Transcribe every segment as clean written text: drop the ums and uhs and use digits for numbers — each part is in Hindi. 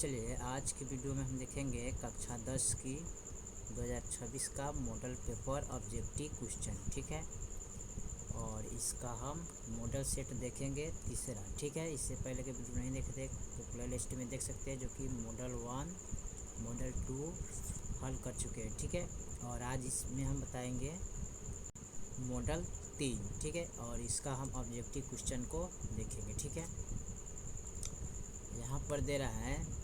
चलिए आज की वीडियो में हम देखेंगे कक्षा 10 की 2026 का मॉडल पेपर ऑब्जेक्टिव क्वेश्चन। ठीक है, और इसका हम मॉडल सेट देखेंगे तीसरा। ठीक है, इससे पहले के वीडियो नहीं देखे थे तो प्ले लिस्ट में देख सकते हैं, जो कि मॉडल 1 मॉडल 2 हल कर चुके हैं। ठीक है, और आज इसमें हम बताएंगे मॉडल 3। ठीक है, और इसका हम ऑब्जेक्टिव क्वेश्चन को देखेंगे। ठीक है, यहाँ पर दे रहा है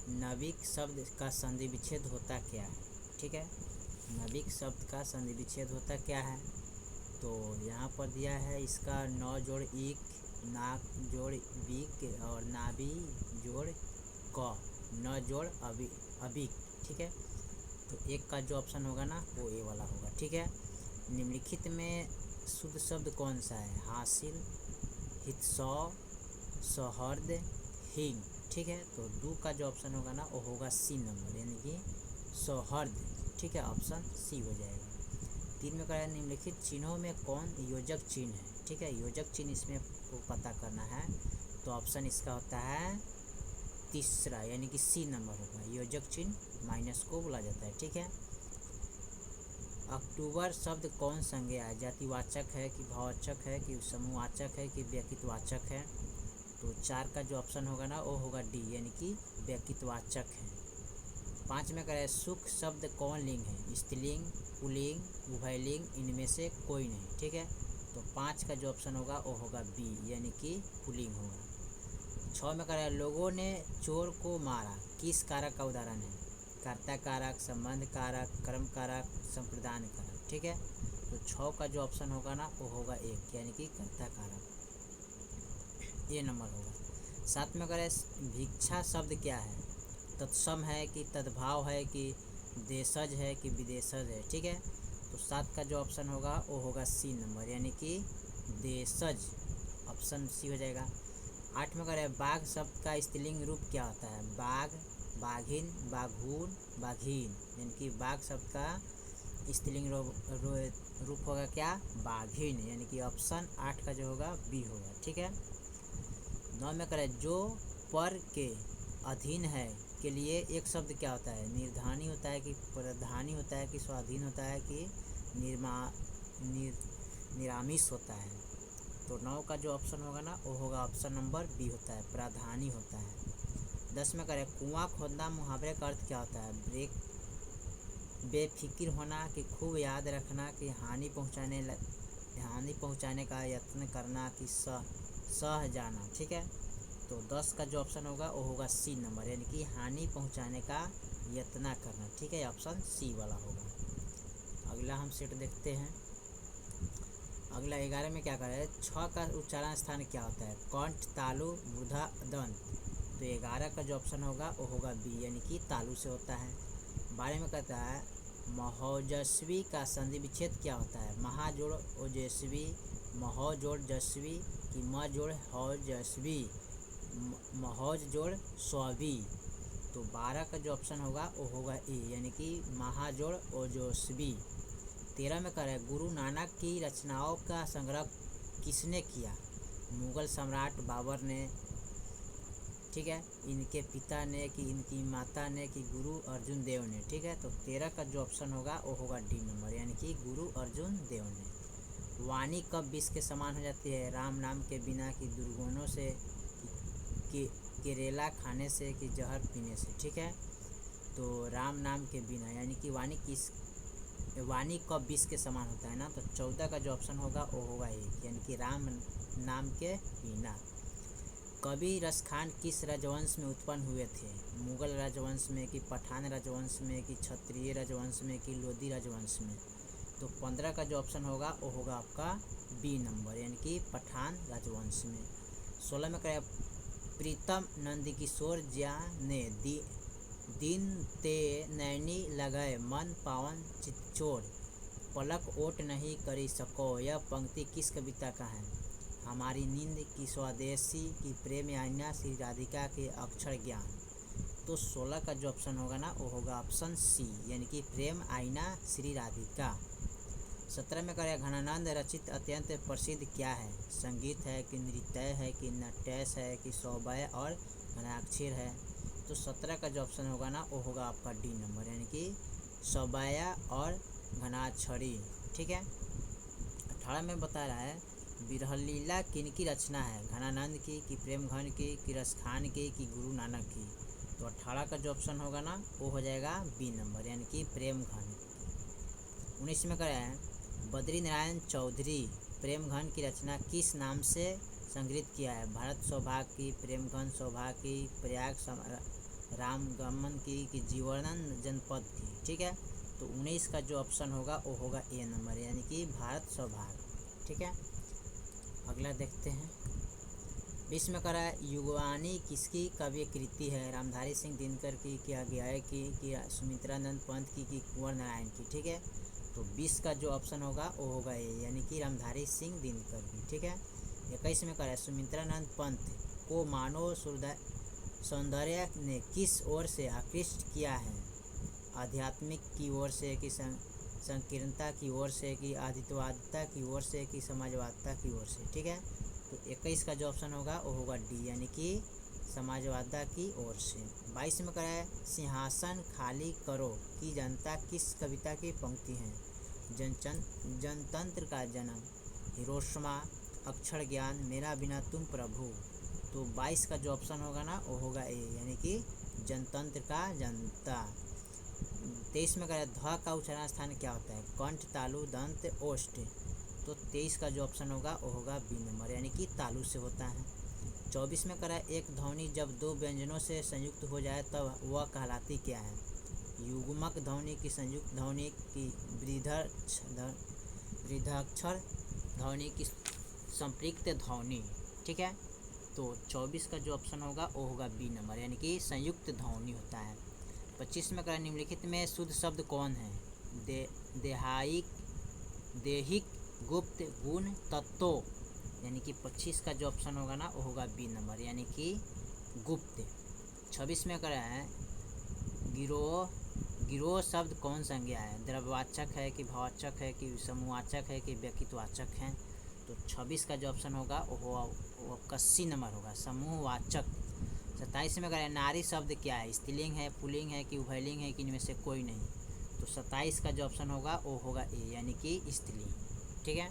नाविक शब्द का संधि विच्छेद होता क्या है। ठीक है, नाविक शब्द का संधि विच्छेद होता क्या है, तो यहाँ पर दिया है इसका नौ जोड़ इक, नाक जोड़ बिक और नाभि जोड़ क, न जोड़ अबिक। ठीक है, तो एक का जो ऑप्शन होगा ना वो ए वाला होगा। ठीक है, निम्नलिखित में शुद्ध शब्द कौन सा है? हासिल, हितसौ, सौहार्द, हिंग। ठीक है, तो दो का जो ऑप्शन होगा ना वो होगा सी नंबर, यानी कि सौहार्द। ठीक है, ऑप्शन सी हो जाएगा। 3 में कहा है निम्नलिखित चिन्हों में कौन योजक चिन्ह है। ठीक है, योजक चिन्ह इसमें को पता करना है, तो ऑप्शन इसका होता है तीसरा, यानी कि सी नंबर होगा। योजक चिन्ह माइनस को बोला जाता है। ठीक है, अक्टूबर शब्द कौन संज्ञा है? जातिवाचक है कि भाववाचक है कि समूहवाचक है कि व्यक्तित्ववाचक है? तो 4 का जो ऑप्शन होगा ना वो होगा डी, यानी कि व्यक्तित्ववाचक है। 5 में करें सुख शब्द कौन लिंग है? स्त्रीलिंग, पुल्लिंग, उभयलिंग, इनमें से कोई नहीं। ठीक है, तो 5 का जो ऑप्शन होगा वो होगा बी, यानी कि पुल्लिंग होगा। 6 में करें लोगों ने चोर को मारा, किस कारक का उदाहरण है? कर्ता कारक, संबंध कारक, कर्म कारक, संप्रदान कारक। ठीक है, तो 6 का जो ऑप्शन होगा ना वो होगा 1, यानी कि कर्ता कारक, ये नंबर होगा। 7 में अगर भिक्षा शब्द क्या है? तत्सम है कि तद्भाव है कि देशज है कि विदेशज है? ठीक है, तो 7 का जो ऑप्शन होगा वो होगा सी नंबर, यानी कि देशज, ऑप्शन सी हो जाएगा। 8 में अगर बाघ शब्द का स्त्रीलिंग रूप क्या होता है? बाघ, बाघिन, बाघून, बाघीन, यानी कि बाघ शब्द का स्त्रीलिंग रूप होगा क्या? बाघिन, यानी कि ऑप्शन 8 का जो होगा बी होगा। ठीक है, 9 में करें जो पर के अधीन है के लिए एक शब्द क्या होता है? निर्धानी होता है कि प्रधानी होता है कि स्वाधीन होता है कि निरामिष होता है? तो 9 का जो ऑप्शन होगा ना वो होगा ऑप्शन नंबर बी होता है, प्राधानी होता है। 10 में करें कुआं खोदना मुहावरे का अर्थ क्या होता है? बेफिक्र होना कि खूब याद रखना कि हानि पहुंचाने का यत्न करना कि सह जाना। ठीक है, तो 10 का जो ऑप्शन होगा वो होगा सी नंबर, यानी कि हानि पहुंचाने का यत्न करना। ठीक है, ऑप्शन सी वाला होगा। अगला हम सेट देखते हैं। अगला 11 में क्या करें? 6 का उच्चारण स्थान क्या होता है? कंठ, तालु, मूर्धा, दंत। तो 11 का जो ऑप्शन होगा वो होगा बी, यानी कि तालु से होता है। 12 में कहता है महोजस्वी का संधि विच्छेद क्या होता है? महा जोड़ ओजस्वी, महो जोड़ जस्वी कि म जोड़ हौजस्वी, महोज जोड़ स्वावी। तो 12 का जो ऑप्शन होगा वो होगा ए, यानी कि महाजोड़ ओजस्वी। 13 में करें गुरु नानक की रचनाओं का संग्रह किसने किया? मुगल सम्राट बाबर ने, ठीक है, इनके पिता ने कि इनकी माता ने कि गुरु अर्जुन देव ने? ठीक है, तो 13 का जो ऑप्शन होगा वो होगा डी नंबर, यानी कि गुरु अर्जुन देव ने। वाणी कब विष के समान हो जाती है? राम नाम के बिना कि दुर्गुणों से कि केरेला खाने से कि जहर पीने से? ठीक है, तो राम नाम के बिना, यानी कि वाणी कब विष के समान होता है ना, तो 14 का जो ऑप्शन होगा वो होगा 1, यानी कि राम नाम के बिना। कवि रसखान किस राजवंश में उत्पन्न हुए थे? मुगल राजवंश में कि पठान राजवंश में कि क्षत्रिय राजवंश में कि लोधी राजवंश में? तो 15 का जो ऑप्शन होगा वो होगा आपका बी नंबर, यानी कि पठान राजवंश में। 16 में करें प्रीतम नंदकिशोर ज्या ने दिन ते नैनी लगाए मन पावन चितचोर, पलक ओट नहीं करी सको। यह पंक्ति किस कविता का है? हमारी नींद की स्वदेशी की प्रेम आईना श्री राधिका के अक्षर ज्ञान। तो 16 का जो ऑप्शन होगा ना वो होगा ऑप्शन सी, यानी कि प्रेम आईना श्री राधिका। 17 में करें घनानंद रचित अत्यंत प्रसिद्ध क्या है? संगीत है कि नृत्य है कि नाट्य है कि सौवय और घनाक्षर है? तो 17 का जो ऑप्शन होगा ना वो होगा आपका डी नंबर, यानी कि सौबाया और घनाछड़ी। ठीक है। 18 में बता रहा है बिरहलीला किनकी रचना है, घनानंद की, कि प्रेमघन की, कि रसखान की, कि गुरु नानक की। तो 18 का जो ऑप्शन होगा ना वो हो जाएगा बी नंबर, यानी कि प्रेमघन। 19 में कह रहा है बद्री नारायण चौधरी प्रेमघन की रचना किस नाम से संग्रहित किया है, भारत सौभाग्य की, प्रेमघन सौभाग्य की, प्रयाग रामगमन की, कि जीवनानंद जनपद की। ठीक है। तो 19 का जो ऑप्शन होगा वो होगा ए नंबर, यानी कि भारत सौभाग्य। ठीक है। अगला देखते हैं। 20 में करा युगवानी किसकी काव्य कृति है, रामधारी सिंह दिनकर की, क्या गया की सुमित्रानंद पंत की कुंवर नारायण की। ठीक है। तो 20 का जो ऑप्शन होगा वो होगा ए, यानी कि रामधारी सिंह दिनकर की। ठीक है। 21 में करा सुमित्रानंद पंत को मानव सौंदर्य ने किस ओर से आकृष्ट किया है, आध्यात्मिक की ओर से, कि संकीर्णता की ओर से, कि आदित्यवादिता की ओर से, कि समाजवादिता की ओर से। ठीक है। तो 21 का जो ऑप्शन होगा वो होगा डी, यानी कि समाजवादिता की ओर से। 22 में करा है सिंहासन खाली करो की जनता किस कविता की पंक्ति है, जनतंत्र का जन्म, हिरोशिमा, अक्षर ज्ञान, मेरा बिना तुम प्रभु। तो 22 का जो ऑप्शन होगा ना वो होगा ए, यानी कि जनतंत्र का जनता। 23 में कह रहा है ध्वा का उच्चारण स्थान क्या होता है, कंठ, तालु, दंत, ओष्ठ। तो 23 का जो ऑप्शन होगा वो होगा बी नंबर, यानी कि तालु से होता है। 24 में कह रहा है एक ध्वनि जब दो व्यंजनों से संयुक्त हो जाए तब वह कहलाती क्या है, युग्मक ध्वनि, की संयुक्त ध्वनि, की वृद्धाक्षर ध्वनि, की संपृक्त ध्वनि। ठीक है। तो 24 का जो ऑप्शन होगा वो होगा बी नंबर, यानी कि संयुक्त ध्वनि होता है। 25 में कह निम्नलिखित में शुद्ध शब्द कौन है, देहिक, गुप्त, गुण, तत्व। यानी कि 25 का जो ऑप्शन होगा ना वो होगा बी नंबर, यानी कि गुप्त। 26 में कह रहा है गिरोह शब्द कौन संज्ञा है, द्रव्यवाचक है, कि भाववाचक है, कि समूहवाचक है, कि व्यक्तित्ववाचक है। तो 26 का जो ऑप्शन होगा वो आपका सी नंबर होगा, समूहवाचक। 27 में कह नारी शब्द क्या है, स्त्रीलिंग है, पुल्लिंग है, कि उभयलिंग है, कि इनमें से कोई नहीं। तो 27 का जो ऑप्शन होगा वो होगा ए, यानी कि स्त्रीलिंग। ठीक है।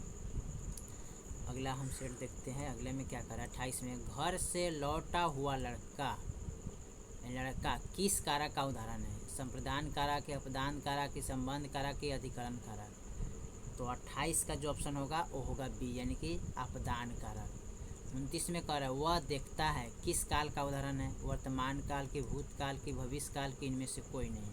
अगला हम सेट देखते हैं। अगले में क्या करा, 28 में घर से लौटा हुआ लड़का किस कारक का उदाहरण है, संप्रदान कारक, अपदान कारक, कि संबंध कारक, कि अधिकरण कारक। तो 28 का जो ऑप्शन होगा वो होगा बी, यानी कि अपदान कारक। 29 में कह रहा है वह देखता है किस काल का उदाहरण है, वर्तमान काल, की भूतकाल, की भविष्य काल, की इनमें से कोई नहीं।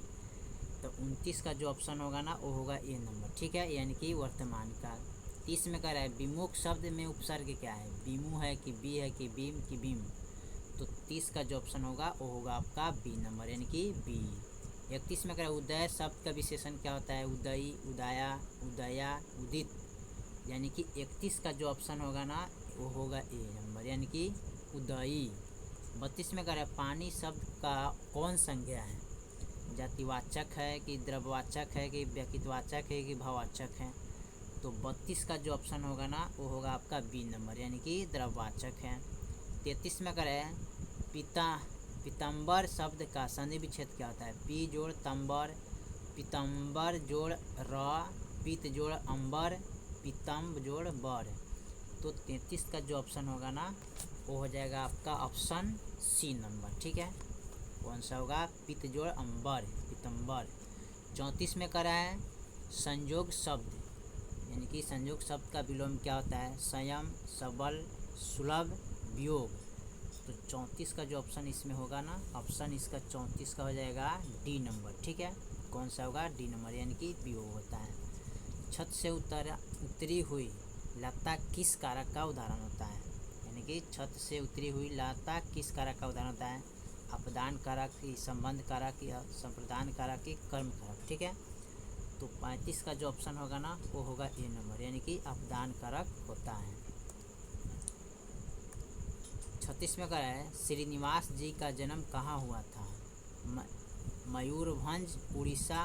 तो 29 का जो ऑप्शन होगा ना वो होगा ए नंबर। ठीक है, यानी कि वर्तमान काल। 30 में कह रहा है विमुख शब्द में उपसर्ग क्या है, बीमू है, कि बी है, कि बीम, कि बीम। तो 30 का जो ऑप्शन होगा वो होगा आपका बी नंबर, यानी कि बी। 31 में कह रहा है उदय शब्द का विशेषण क्या होता है, उदयी, उदाया, उदया, उदित। यानी कि 31 का जो ऑप्शन होगा ना वो होगा ए नंबर, यानी कि उदयी। 32 में कह रहा है पानी शब्द का कौन संज्ञा है, जातिवाचक है, कि द्रव्यवाचक है, कि व्यक्तित्ववाचक है, कि भाववाचक है। तो 32 का जो ऑप्शन होगा ना वो होगा आपका बी नंबर, यानी कि द्रव्यवाचक है। 33 में कह रहे हैं पीतम्बर शब्द का संधि विच्छेद क्या होता है, पी जोड़ तंबर, पीतम्बर जोड़ र, पीत जोड़ अंबर, पीतम्ब जोड़ बर। तो 33 का जो ऑप्शन होगा ना वो हो जाएगा आपका ऑप्शन सी नंबर। ठीक है, कौन सा होगा, पीत जोड़ अंबर, पीतम्बर। 34 में कह रहा है संयोग शब्द, यानी कि संयोग शब्द का विलोम क्या होता है, संयम, सबल, सुलभ, वियोग। तो 34 का जो ऑप्शन इसमें होगा ना, ऑप्शन इसका 34 का हो जाएगा डी नंबर। ठीक है, कौन सा होगा, डी नंबर, यानी कि वियोग होता है। छत से उतरी हुई लता किस कारक का उदाहरण होता है, यानी कि छत से उतरी हुई लता किस कारक का उदाहरण होता है, अपदान कारक, की संबंध कारक, या संप्रदान कारक, की कर्म कारक। ठीक है, तो 35 का जो ऑप्शन होगा ना वो होगा ए नंबर, यानी कि अपदान कारक होता है। 36 में कह रहा है श्रीनिवास जी का जन्म कहाँ हुआ था, मयूरभंज उड़ीसा,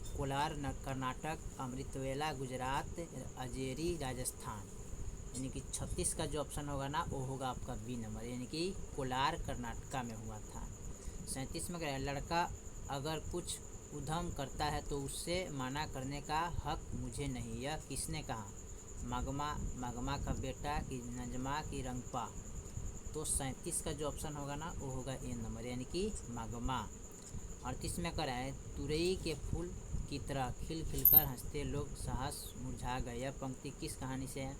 कोलार कर्नाटक, अमृतवेला गुजरात, अजेरी राजस्थान। यानी कि 36 का जो ऑप्शन होगा ना वो होगा आपका बी नंबर, यानी कि कोलार कर्नाटका में हुआ था। 37 में करें लड़का अगर कुछ उधम करता है तो उससे मना करने का हक मुझे नहीं। यह किसने कहा? मगमा, मगमा का बेटा कि नजमा की रंगपा। तो 37 का जो ऑप्शन होगा ना वो होगा ए नंबर यानी कि मगमा। 38 में कराए तुरई के फूल की तरह खिल खिलकर हंसते लोग साहस मुरझा गए। यह पंक्ति किस कहानी से है?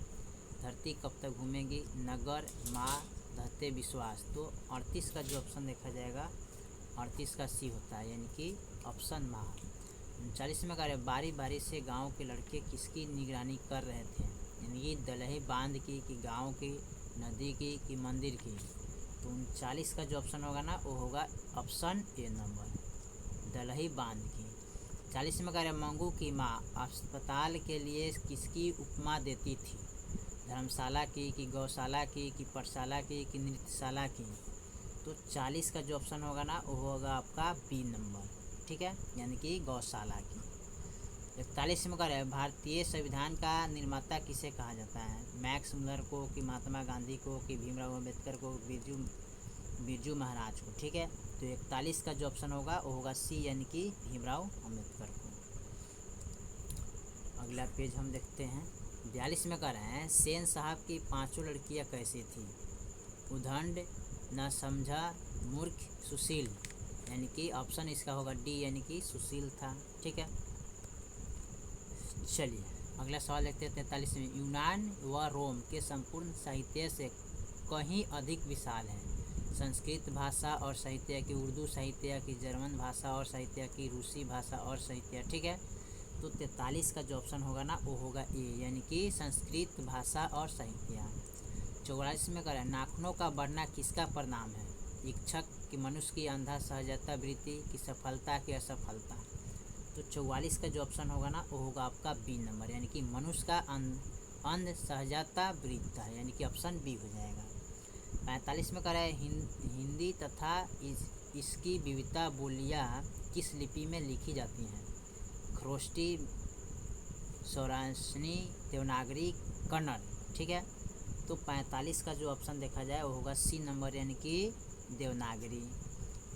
धरती कब तक घूमेगी, नगर, माँ, धरते विश्वास। तो 38 का जो ऑप्शन देखा जाएगा 38 का सी होता है यानी कि ऑप्शन माँ। 39 में कह रहे बारी बारी से गांव के लड़के किसकी निगरानी कर रहे थे? यानी कि दलही बांध की कि गांव की, नदी की कि मंदिर की। तो 39 का जो ऑप्शन होगा ना वो होगा ऑप्शन ए नंबर, दलही बांध की। 40 में कह रहे मंगू की माँ अस्पताल के लिए किसकी उपमा देती थी? धर्मशाला की कि गौशाला की कि पाठशाला की कि नृत्यशाला की। तो 40 का जो ऑप्शन होगा ना वो होगा आपका बी नंबर, ठीक है, यानी कि गौशाला की। 41 में कह रहे हैं भारतीय संविधान का निर्माता किसे कहा जाता है? मैक्स मुलर को कि महात्मा गांधी को कि भीमराव अम्बेडकर को, बिरजू महाराज को, ठीक है। तो 41 का जो ऑप्शन होगा वो होगा सी यानी कि भीमराव अम्बेडकर को। अगला पेज हम देखते हैं। 42 में कह रहे हैं सेन साहब की 5 लड़कियां कैसी थी? उदंड, न समझा, मूर्ख, सुशील। यानी कि ऑप्शन इसका होगा डी यानी कि सुशील था, ठीक है। चलिए अगला सवाल देखते हैं 43 में। यूनान व रोम के संपूर्ण साहित्य से कहीं अधिक विशाल है। संस्कृत भाषा और साहित्य की, उर्दू साहित्य की, जर्मन भाषा और साहित्य की, रूसी भाषा और साहित्य, ठीक है। तो 43 का जो ऑप्शन होगा ना वो होगा ए यानी कि संस्कृत भाषा और साहित्य। 44 में करें नाखूनों का बढ़ना किसका परिणाम है? इच्छक कि मनुष्य की अंधा सहजता वृत्ति की सफलता की असफलता। तो 44 का जो ऑप्शन होगा ना वो होगा आपका बी नंबर यानी कि मनुष्य का अंध सहजता वृत्ति है यानी कि ऑप्शन बी हो जाएगा। 45 में करें हिंदी तथा इसकी विविधता बोलियां किस लिपि में लिखी जाती हैं? खरोष्टी, सौराष्णी, देवनागरी, कन्नड़, ठीक है। तो 45 का जो ऑप्शन देखा जाए वो होगा सी नंबर यानी कि देवनागरी।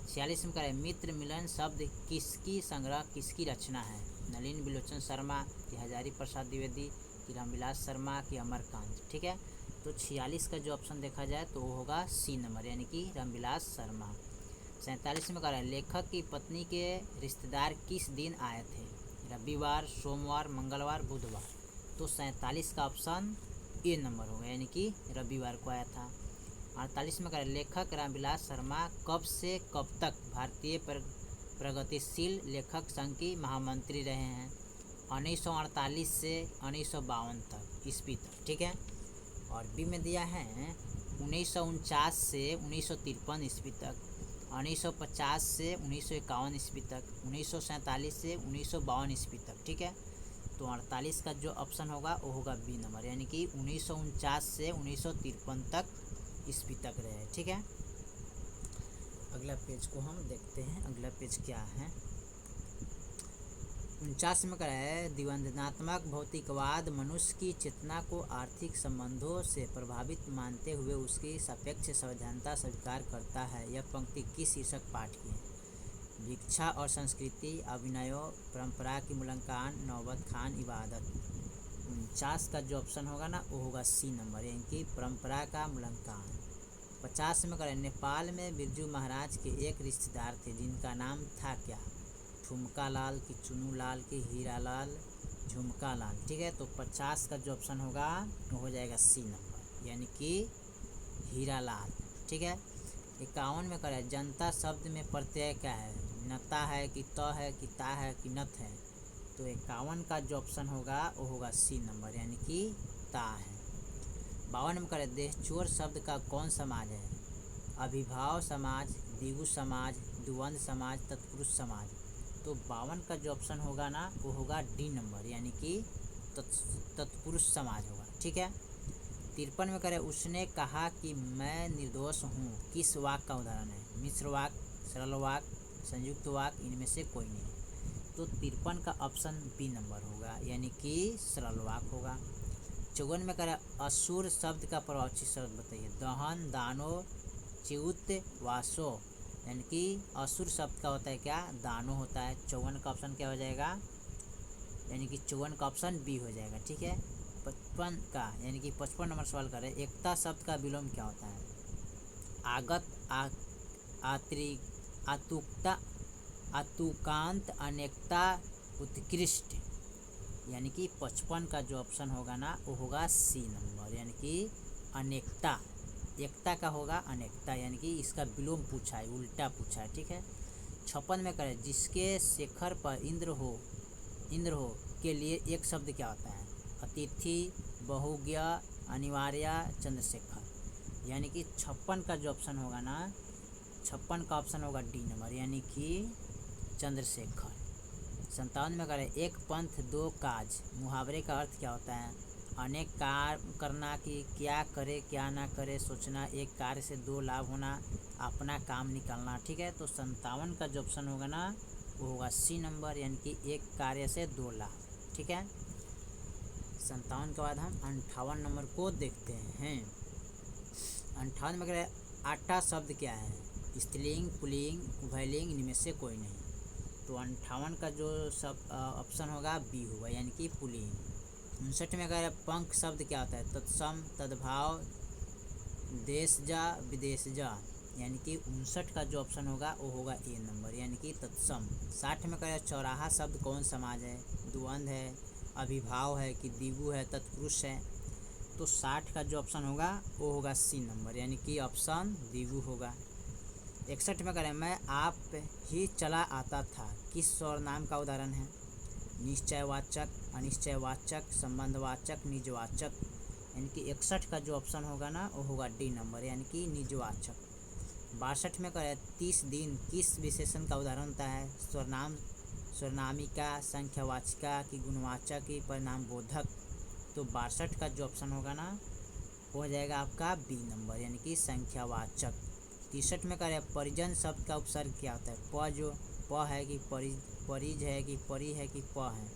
46 में करें मित्र मिलन शब्द किसकी संग्रह किसकी रचना है? नलिन बिलोचन शर्मा कि हजारी प्रसाद द्विवेदी कि रामविलास शर्मा कि अमरकांत, ठीक है। तो 46 का जो ऑप्शन देखा जाए तो वो होगा सी नंबर यानी कि रामविलास शर्मा। 47 में करें लेखक की पत्नी के रिश्तेदार किस दिन आए थे? रविवार, सोमवार, मंगलवार, बुधवार। तो 47 का ऑप्शन ए नंबर होगा यानी कि रविवार को आया था। 48 में करें लेखक रामविलास शर्मा कब से कब तक भारतीय प्रगतिशील लेखक संघ की महामंत्री रहे हैं? 1948 से 1952 तक ईस्वी तक, ठीक है। और बी में दिया है 1949 से 1953 ईस्वी तक, 1950 से 1951 ईस्वी तक, 1947 से 1952 ईस्वी तक, ठीक है। तो 48 का जो ऑप्शन होगा वो होगा बी नंबर यानी कि 1949 से 1953 तक ईस्वी तक रहे, ठीक है। अगला पेज को हम देखते हैं। अगला पेज क्या है? 49 में कह रहा है द्वंद्वात्मक भौतिकवाद मनुष्य की चेतना को आर्थिक संबंधों से प्रभावित मानते हुए उसकी सापेक्ष संवैधानिकता स्वीकार करता है। यह पंक्ति किस शीर्षक पाठ की है? भिक्षा और संस्कृति, अभिनयो, परंपरा की मूल्यांकन, नौबत खान, इबादत। 49 का जो ऑप्शन होगा ना वो होगा सी नंबर यानी कि परंपरा का मूल्यांकन। 50 में करें नेपाल में बिरजू महाराज के एक रिश्तेदार थे जिनका नाम था क्या? ठुमका लाल की चुनू लाल की हीरा लाल, झुमका लाल, ठीक है। तो 50 का जो ऑप्शन होगा वो हो जाएगा सी नंबर यानी कि हीरा लाल, ठीक है। 51 में करें जनता शब्द में प्रत्यय क्या है? नता है कि त है कि ता है कि नत है? तो 51 का जो ऑप्शन होगा वो होगा सी नंबर यानी कि ता है। 52 में करें देहचोर शब्द का कौन समाज है? अभिभाव समाज, द्विगु समाज, द्वंद्व समाज, तत्पुरुष समाज। तो 52 का जो ऑप्शन होगा ना वो होगा डी नंबर यानी कि तत्पुरुष समाज होगा, ठीक है। 53 में करें उसने कहा कि मैं निर्दोष हूँ किस वाक्य का उदाहरण है? मिश्र वाक्य, सरल वाक्य, संयुक्त वाक्य, इनमें से कोई नहीं। तो 53 का ऑप्शन बी नंबर होगा यानी कि सरल वाक्य होगा। 54 में करें असुर शब्द का प्रभावची शब्द बताइए? दहन, दानो, च्युत, वासो। यानी कि असुर शब्द का होता है क्या, दानव होता है। 54 का ऑप्शन क्या हो जाएगा, यानी कि 54 का ऑप्शन बी हो जाएगा। ठीक है, 55 का यानी कि 55 नंबर सवाल कर रहे हैं, एकता शब्द का विलोम क्या होता है। आगत, आत्रि, आतुकता, आतुकांत, अनेकता, उत्कृष्ट। यानी कि 55 का जो ऑप्शन होगा ना वो होगा सी नंबर, यानी कि अनेकता। एकता का होगा अनेकता, यानी कि इसका विलोम पूछा है, उल्टा पूछा है। ठीक है, 56 में करें, जिसके शेखर पर इंद्र हो के लिए एक शब्द क्या होता है। अतिथि, बहुज्ञ, अनिवार्य, चंद्रशेखर। यानी कि 56 का जो ऑप्शन होगा ना, 56 का ऑप्शन होगा डी नंबर, यानी कि चंद्रशेखर। 57 में करें, एक पंथ दो काज, मुहावरे का अर्थ क्या होता है। अनेक कार्य करना कि क्या करे क्या ना करे, सोचना, एक कार्य से दो लाभ होना, अपना काम निकालना। ठीक है, तो 57 का जो ऑप्शन होगा ना वो होगा सी नंबर, यानी कि एक कार्य से दो लाभ। ठीक है, 57 के बाद हम 58 नंबर को देखते हैं। 58 में करें, आटा शब्द क्या है। स्त्रीलिंग, पुल्लिंग, उभयलिंग, इनमें से कोई नहीं। तो 58 का जो सब ऑप्शन होगा बी होगा, यानी कि पुल्लिंग। 59 में अगर पंख शब्द क्या होता है। तत्सम, तद्भाव, देशजा, विदेशजा। यानी कि 59 का जो ऑप्शन होगा वो होगा ए नंबर, यानी कि तत्सम। 60 में करें, चौराहा शब्द कौन समाज है। द्वंद्व है, अभिभाव है कि द्विगु है, तत्पुरुष है। तो 60 का जो ऑप्शन होगा वो होगा सी नंबर, यानी कि ऑप्शन द्विगु होगा। 61 में करें, मैं आप ही चला आता था, किस सर्वनाम का उदाहरण है। निश्चयवाचक, अनिश्चयवाचक, संबंधवाचक, निजवाचक। यानी कि 61 का जो ऑप्शन होगा ना वो होगा डी नंबर, यानी कि निजवाचक। 62 में करें, 30 दिन किस विशेषण का उदाहरण होता है। सर्वनाम, सर्वनामिका, संख्यावाचिका की गुणवाचक की परिणाम बोधक। तो 62 का जो ऑप्शन होगा ना हो जाएगा आपका बी नंबर, यानी कि संख्यावाचक। 63 में करें, परिजन शब्द का उपसर्ग क्या होता है। प है कि परिज है कि परी है कि प है।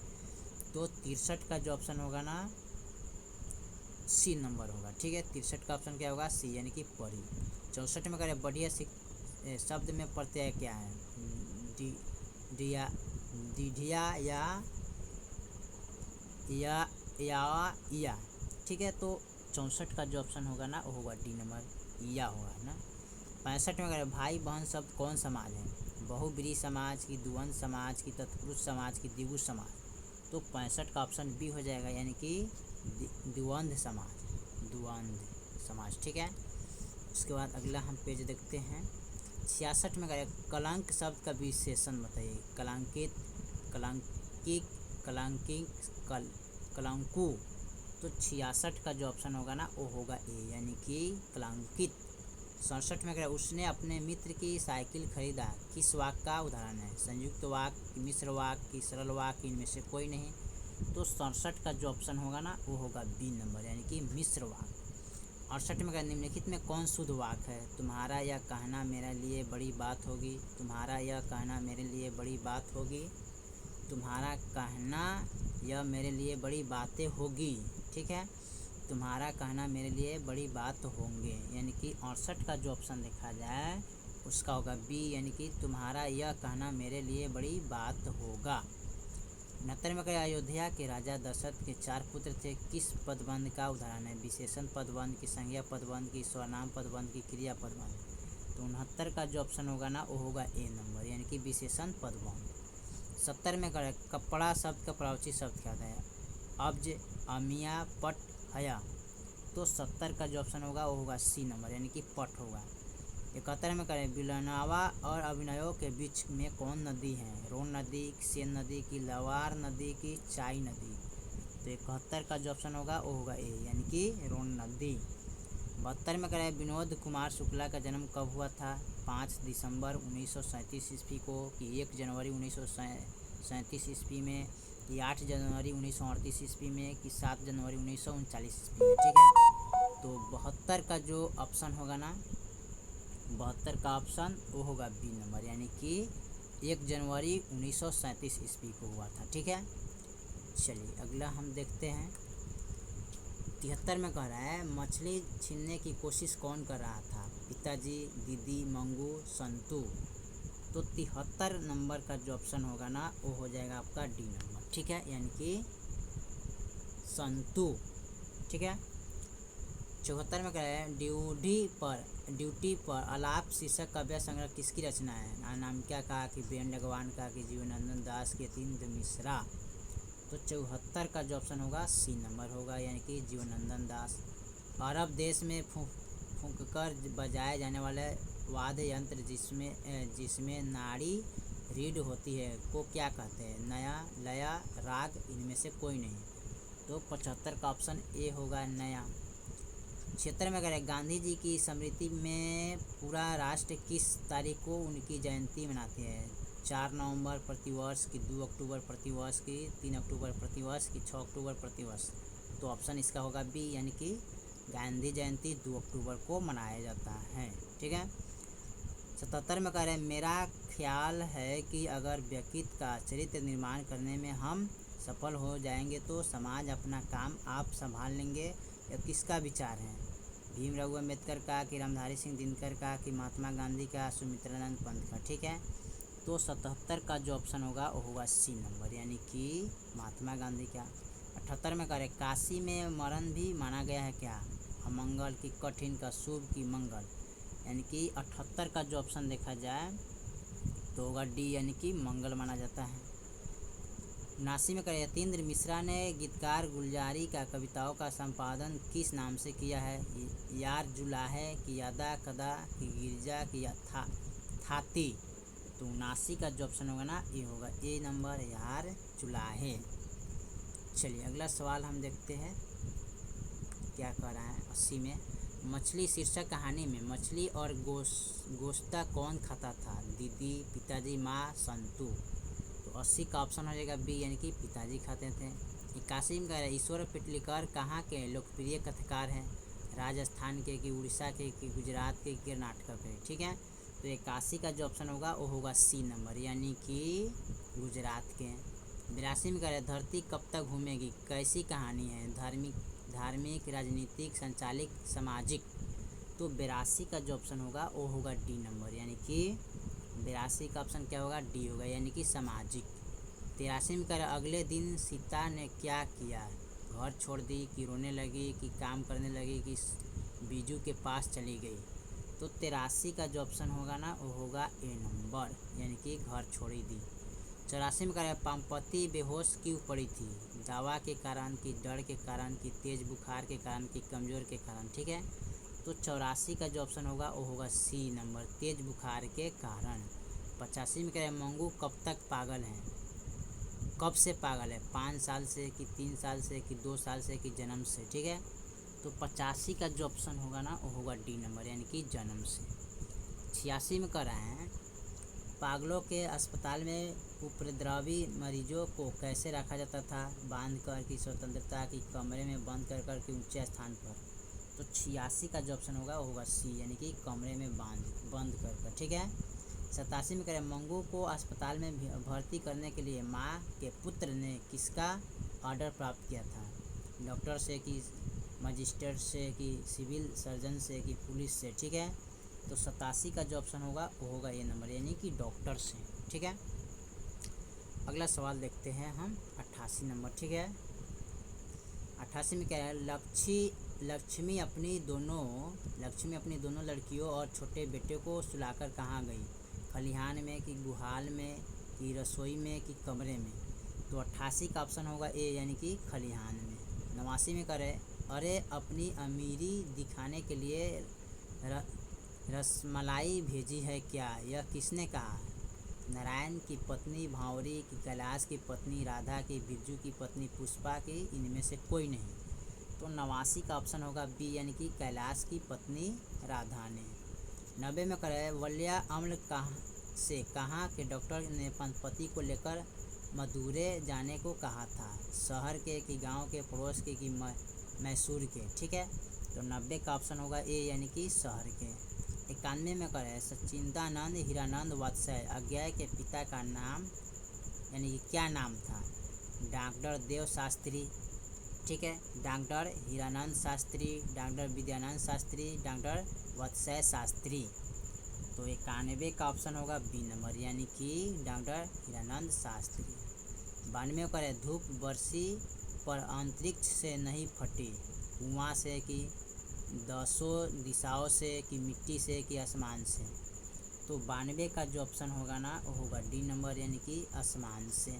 तो 63 का जो ऑप्शन होगा ना सी नंबर होगा। ठीक है, 63 का ऑप्शन क्या होगा, सी, यानी कि परी। 64 में करें, बढ़िया शब्द में प्रत्यय क्या है। दीढ़िया या। ठीक है, तो 64 का जो ऑप्शन होगा ना वो होगा डी नंबर, या होगा ना। 65 में करें, भाई बहन शब्द कौन समाज है। बहुब्रीहि समाज की, द्वंद्व समाज की, तत्पुरुष समाज की, द्विगु समाज। तो 65 का ऑप्शन बी हो जाएगा, यानी कि द्वंद्व समाज। ठीक है, उसके बाद अगला हम पेज देखते हैं। 66 में करें, कलंक शब्द का विशेषण बताइए। कलंकित, कलंकिक, कलंकिक, कलंकु। तो 66 का जो ऑप्शन होगा ना वो होगा ए, यानी कि कलंकित। 67 में करें, उसने अपने मित्र की साइकिल खरीदा, किस वाक्य का उदाहरण है। संयुक्त वाक्य, मिश्र वाक्य की, सरल वाक्य, इनमें से कोई नहीं। तो 67 का जो ऑप्शन होगा ना वो होगा बी नंबर, यानी कि मिश्र वाक्य। 68 में करें, निम्नलिखित में कौन शुद्ध वाक्य है। तुम्हारा यह कहना मेरे लिए बड़ी बात होगी। तुम्हारा यह कहना मेरे लिए बड़ी बात होगी। तुम्हारा कहना यह मेरे लिए बड़ी बातें होगी। ठीक है, तुम्हारा कहना मेरे लिए बड़ी बात होंगे, यानी कि 68 का जो ऑप्शन देखा जाए उसका होगा बी, यानी कि तुम्हारा यह कहना मेरे लिए बड़ी बात होगा। 69 में करें, अयोध्या के राजा दशरथ के 4 पुत्र थे, किस पदबंध का उदाहरण है। विशेषण पदबंध की, संज्ञा पदबंध की, सर्वनाम पदबंध की, क्रिया पदबंध। तो 69 का जो ऑप्शन होगा ना वो होगा ए नंबर, यानी कि विशेषण पदबंध। 70 में करें, कपड़ा शब्द का प्रवाची शब्द क्या है। अब्ज, अमिया, पट, हया। तो 70 का जो ऑप्शन होगा वो होगा सी नंबर, यानी कि पट होगा। 71 में करें, बिलनावा और अभिनयो के बीच में कौन नदी है। रोन नदी, सेन नदी की, लवार नदी की, चाई नदी। तो 71 का जो ऑप्शन होगा वो होगा ए, यानी कि रोन नदी। 72 में करें, विनोद कुमार शुक्ला का जन्म कब हुआ था। 5 दिसंबर 1937 ईस्वी को, कि 1 जनवरी 1937 ईस्वी में, कि 8 जनवरी 1938 ईस्वी में, कि 7 जनवरी 1939 ईस्वी में। ठीक है, तो 72 का जो ऑप्शन होगा ना, 72 का ऑप्शन वो होगा बी नंबर, यानी कि 1 जनवरी 1937 ईस्वी को हुआ था। ठीक है, चलिए अगला हम देखते हैं। 73 में कह रहा है, मछली छीनने की कोशिश कौन कर रहा था। पिताजी, दीदी, मंगू, संतू। तो 73 नंबर का जो ऑप्शन होगा ना वो हो जाएगा आपका डी नंबर, ठीक है, यानी कि संतू, ठीक है। 74 में कह रहे हैं ड्यूटी पर आलाप शीर्षक काव्य संग्रह किसकी रचना है? अनामिका का, कि बेन भगवान का, कि जीवनानंद दास, के यतीन्द्र मिश्रा। तो 74 का जो ऑप्शन होगा सी नंबर होगा, यानी कि जीवनानंद दास। अरब देश में फूंककर बजाए जाने वाले वाद्य यंत्र जिसमें नाड़ी रीढ़ होती है को क्या कहते हैं? नया, लया, राग, इनमें से कोई नहीं। तो 75 का ऑप्शन ए होगा नया। 76 में करें गांधी जी की स्मृति में पूरा राष्ट्र किस तारीख को उनकी जयंती मनाते हैं? 4 नवंबर प्रतिवर्ष, की 2 अक्टूबर प्रतिवर्ष, की 3 अक्टूबर प्रतिवर्ष, की 6 अक्टूबर प्रतिवर्ष। तो ऑप्शन इसका होगा बी, यानी कि गांधी जयंती 2 अक्टूबर को मनाया जाता है, ठीक है। 77 में कह रहे हैं मेरा ख्याल है कि अगर व्यक्ति का चरित्र निर्माण करने में हम सफल हो जाएंगे तो समाज अपना काम आप संभाल लेंगे। यह किसका विचार है? भीमराव अम्बेडकर का, कि रामधारी सिंह दिनकर का, कि महात्मा गांधी का, सुमित्रानंद पंत का, ठीक है। तो 77 का जो ऑप्शन होगा वो होगा सी नंबर, यानी कि महात्मा गांधी का। 78 में कह रहे काशी में मरण भी माना गया है क्या? अमंगल, की कठिन, का शुभ, की मंगल। यानी कि 78 का जो ऑप्शन देखा जाए तो होगा डी, यानी कि मंगल माना जाता है। 79 में करें यतीन्द्र मिश्रा ने गीतकार गुलजारी का कविताओं का संपादन किस नाम से किया है? यार जुलाहे, की यादा कदा, की गिरजा, की थाती। तो 79 का जो ऑप्शन होगा ना ये होगा ए नंबर, यार जुलाहे। चलिए अगला सवाल हम देखते हैं क्या कह रहा है। 80 में मछली शीर्षक कहानी में मछली और गोश्ता कौन खाता था? दीदी, पिताजी, माँ, संतू। तो 80 का ऑप्शन हो जाएगा बी, यानी कि पिताजी खाते थे। 81 में कह रहे ईश्वर पिटलिकर कहाँ के लोकप्रिय कथाकार हैं? राजस्थान के, कि उड़ीसा के, कि गुजरात के, कि कर्नाटक के, ठीक है। तो 81 का जो ऑप्शन होगा वो होगा सी नंबर, यानी कि गुजरात के। 82 में कह रहे धरती कब तक घूमेगी कैसी कहानी है? धार्मिक, राजनीतिक, संचालिक, सामाजिक। तो 82 का जो ऑप्शन होगा वो होगा डी नंबर, यानी कि 82 का ऑप्शन क्या होगा? डी होगा, यानी कि सामाजिक। 83 में कह रहे अगले दिन सीता ने क्या किया? घर छोड़ दी, कि रोने लगी, कि काम करने लगी, कि बीजू के पास चली गई। तो 83 का जो ऑप्शन होगा ना वो होगा ए नंबर, यानी कि घर छोड़ी दी। 84 में कह रहे पामपति बेहोश क्यों पड़ी थी? दवा के कारण, कि डर के कारण, कि तेज बुखार के कारण, कि कमजोर के कारण, ठीक है। तो 84 का जो ऑप्शन होगा वो होगा सी नंबर, तेज बुखार के कारण। 85 में कह रहे मंगू कब तक पागल है? कब से पागल है? 5 साल से, कि 3 साल से, कि 2 साल से, कि जन्म से, ठीक है। तो 85 का जो ऑप्शन होगा ना वो होगा डी नंबर, यानी कि जन्म से। 86 में कह रहे हैं पागलों के अस्पताल में उपद्रवी मरीजों को कैसे रखा जाता था? बांध कर, की स्वतंत्रता, की कमरे में बंद कर, की ऊंचे स्थान पर। तो 86 का जो ऑप्शन होगा वो होगा सी, यानी कि कमरे में बंद कर, ठीक है। 87 में करें मंगू को अस्पताल में भर्ती करने के लिए माँ के पुत्र ने किसका ऑर्डर प्राप्त किया था? डॉक्टर से, कि मजिस्ट्रेट से, कि सिविल सर्जन से, कि पुलिस से, ठीक है। तो 87 का जो ऑप्शन होगा वो होगा ये नंबर, यानी कि डॉक्टर से, ठीक है। अगला सवाल देखते हैं हम 88 नंबर, ठीक है। 88 में क्या है लक्ष्मी अपनी दोनों लड़कियों और छोटे बेटे को सुलाकर कहाँ गई? खलिहान में, कि गुहाल में, कि रसोई में, कि कमरे में। तो 88 का ऑप्शन होगा ए, यानी कि खलिहान में। 89 में करें अरे अपनी अमीरी दिखाने के लिए रसमलाई भेजी है क्या? यह किसने कहा? नारायण की पत्नी भांवरी, की कैलाश की पत्नी राधा, की बिरजू की पत्नी पुष्पा, की इनमें से कोई नहीं। तो 89 का ऑप्शन होगा बी, यानी कि कैलाश की पत्नी राधा ने। 90 में करें वल्या अम्ल कहाँ के डॉक्टर ने पति को लेकर मदुरै जाने को कहा था? शहर के, कि गांव के, पड़ोस के, कि मैसूर के, ठीक है। तो 90 का ऑप्शन होगा ए, यानी कि शहर के। 91 में करें सच्चिदानंद हीरानंद वात्स्यायन अज्ञेय के पिता का नाम यानी कि क्या नाम था? डॉक्टर देव शास्त्री, ठीक है, doctor Hiranand Shastri, doctor Vidyanand Shastri, doctor Vatsay Shastri. तो 91 का ऑप्शन होगा बी नंबर, यानी कि डॉक्टर हीरानंद शास्त्री। 92 का है धूप बरसी पर अंतरिक्ष से नहीं फटी, कुआं से कि दसों दिशाओं से कि मिट्टी से कि आसमान से। तो 92 का जो ऑप्शन होगा ना वो होगा डी नंबर, यानी कि आसमान से।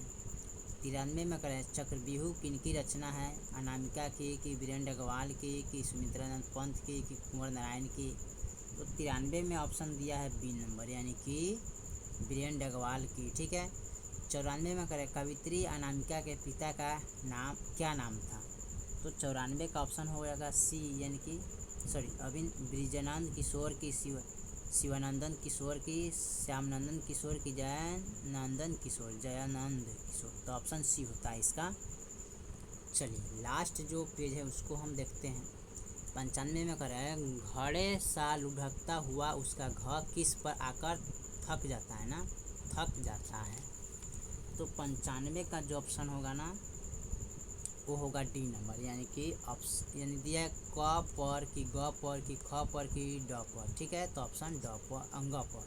93 में करें चक्रव्यूह किनकी रचना है, अनामिका की कि वीरेंद्र अग्रवाल की कि सुमित्रानंद पंत की कि कुंवर नारायण की। तो 93 में ऑप्शन दिया है बी नंबर, यानी कि वीरेंद्र अग्रवाल की। ठीक है। 94 में करें कवित्री अनामिका के पिता का नाम क्या नाम था। तो 94 का ऑप्शन हो जाएगा सी, यानी कि ब्रिजनंद किशोर की शिवानंदन किशोर की श्यामनंदन किशोर की जयानंद किशोर। तो ऑप्शन सी होता है इसका। चलिए लास्ट जो पेज है उसको हम देखते हैं। 95 में कर रहा है घड़े सा लुढ़कता हुआ उसका घ किस पर आकर थक जाता है ना, थक जाता है। तो 95 का जो ऑप्शन होगा ना वो होगा डी नंबर, यानी कि यानी दिया है क पर कि ग पर कि ख पर कि ड पर। ठीक है। तो ऑप्शन ड पर अंग पर।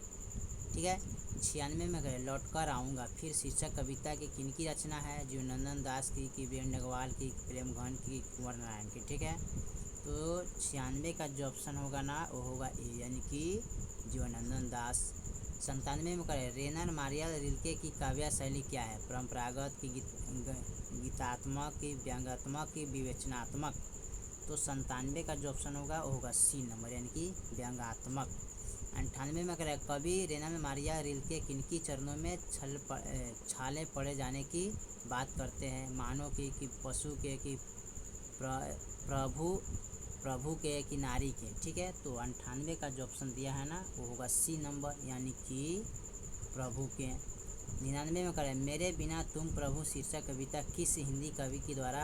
ठीक है। 96 में गए लौट कर आऊँगा फिर शीर्षक कविता की किनकी रचना है, जीवनानंद दास की कि वीरेंद्र अग्रवाल की प्रेम घन की कुंवर नारायण की। ठीक है। तो 96 का जो ऑप्शन होगा ना वो होगा ए, यानी कि जीवनानंद दास। 97 में करें रेनर मारिया रिल्के की काव्य शैली क्या है, परंपरागत की गीतात्मक की व्यंग्यात्मक की विवेचनात्मक। तो 97 का जो ऑप्शन होगा वो होगा सी नंबर, यानी कि व्यंग्यात्मक। 98 में करें कवि रेनर मारिया रिल्के किनकी चरणों में छाले पड़े जाने की बात करते हैं, मानव की कि पशु के कि प्रभु के कि नारी के। ठीक है। तो 98 का जो ऑप्शन दिया है ना वो होगा सी नंबर, यानी कि प्रभु के। 99 में करें मेरे बिना तुम प्रभु शीर्षक कविता किस हिंदी कवि के द्वारा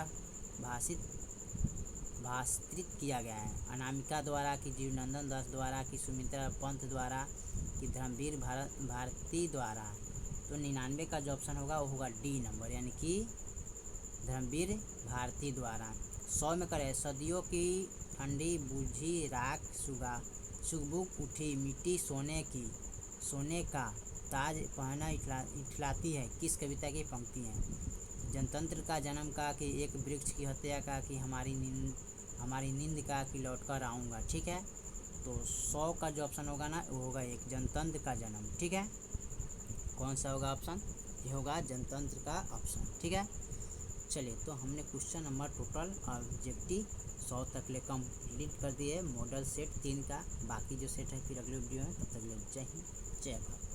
भाषित किया गया है, अनामिका द्वारा कि जीवनंदन दास द्वारा कि सुमित्रा पंत द्वारा कि धर्मवीर भारती द्वारा। तो 99 का जो ऑप्शन होगा वो होगा डी नंबर, यानी कि धर्मवीर भारती द्वारा। 100 में करें सदियों की ठंडी बूझी राख सुगबुक उठी मिट्टी सोने का ताज पहना इठलाती है, किस कविता की पंक्ति है। जनतंत्र का जन्म का कि एक वृक्ष की हत्या का कि हमारी नींद का कि लौट कर आऊँगा। ठीक है। तो 100 का जो ऑप्शन होगा ना वो होगा एक जनतंत्र का जन्म। ठीक है। कौन सा होगा ऑप्शन, ये होगा जनतंत्र का ऑप्शन। ठीक है। चलिए तो हमने क्वेश्चन नंबर टोटल ऑब्जेक्टिव 100 तक ले कंप्लीट कर दिए, मॉडल सेट 3 का। बाकी जो सेट है फिर अगले वीडियो में, तब तक ले जय हिंद जय भारत।